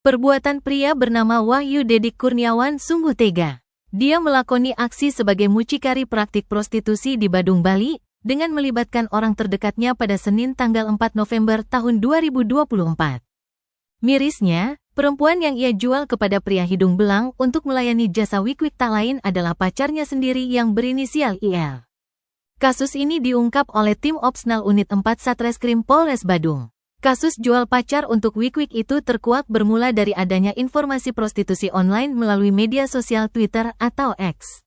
Perbuatan pria bernama Wahyu Dedik Kurniawan sungguh tega. Dia melakoni aksi sebagai mucikari praktik prostitusi di Badung, Bali, dengan melibatkan orang terdekatnya pada Senin tanggal 4 November tahun 2024. Mirisnya, perempuan yang ia jual kepada pria hidung belang untuk melayani jasa wik-wik tak lain adalah pacarnya sendiri yang berinisial IL. Kasus ini diungkap oleh tim Opsnal Unit 4 Satreskrim Polres Badung. Kasus jual pacar untuk wik-wik itu terkuak bermula dari adanya informasi prostitusi online melalui media sosial Twitter atau X.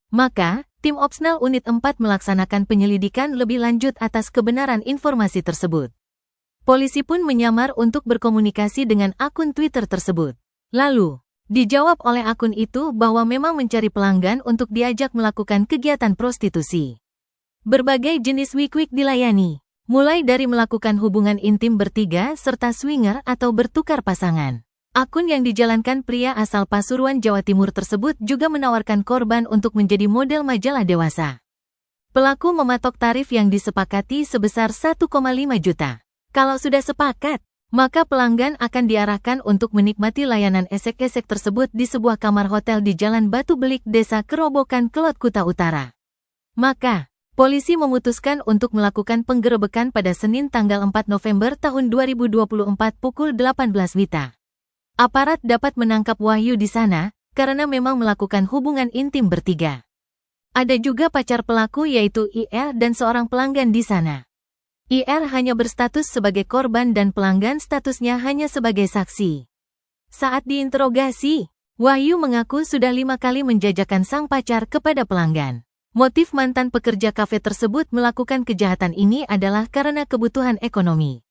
Maka, tim Opsnal Unit 4 melaksanakan penyelidikan lebih lanjut atas kebenaran informasi tersebut. Polisi pun menyamar untuk berkomunikasi dengan akun Twitter tersebut. Lalu, dijawab oleh akun itu bahwa memang mencari pelanggan untuk diajak melakukan kegiatan prostitusi. Berbagai jenis wik-wik dilayani, mulai dari melakukan hubungan intim bertiga serta swinger atau bertukar pasangan. Akun yang dijalankan pria asal Pasuruan, Jawa Timur tersebut juga menawarkan korban untuk menjadi model majalah dewasa. Pelaku mematok tarif yang disepakati sebesar 1,5 juta. Kalau sudah sepakat, maka pelanggan akan diarahkan untuk menikmati layanan esek-esek tersebut di sebuah kamar hotel di Jalan Batu Belik, Desa Kerobokan, Kelot, Kuta Utara. Maka, polisi memutuskan untuk melakukan penggerebekan pada Senin tanggal 4 November tahun 2024 pukul 18 WITA. Aparat dapat menangkap Wahyu di sana karena memang melakukan hubungan intim bertiga. Ada juga pacar pelaku yaitu IR dan seorang pelanggan di sana. IR hanya berstatus sebagai korban dan pelanggan statusnya hanya sebagai saksi. Saat diinterogasi, Wahyu mengaku sudah 5 kali menjajakan sang pacar kepada pelanggan. Motif mantan pekerja kafe tersebut melakukan kejahatan ini adalah karena kebutuhan ekonomi.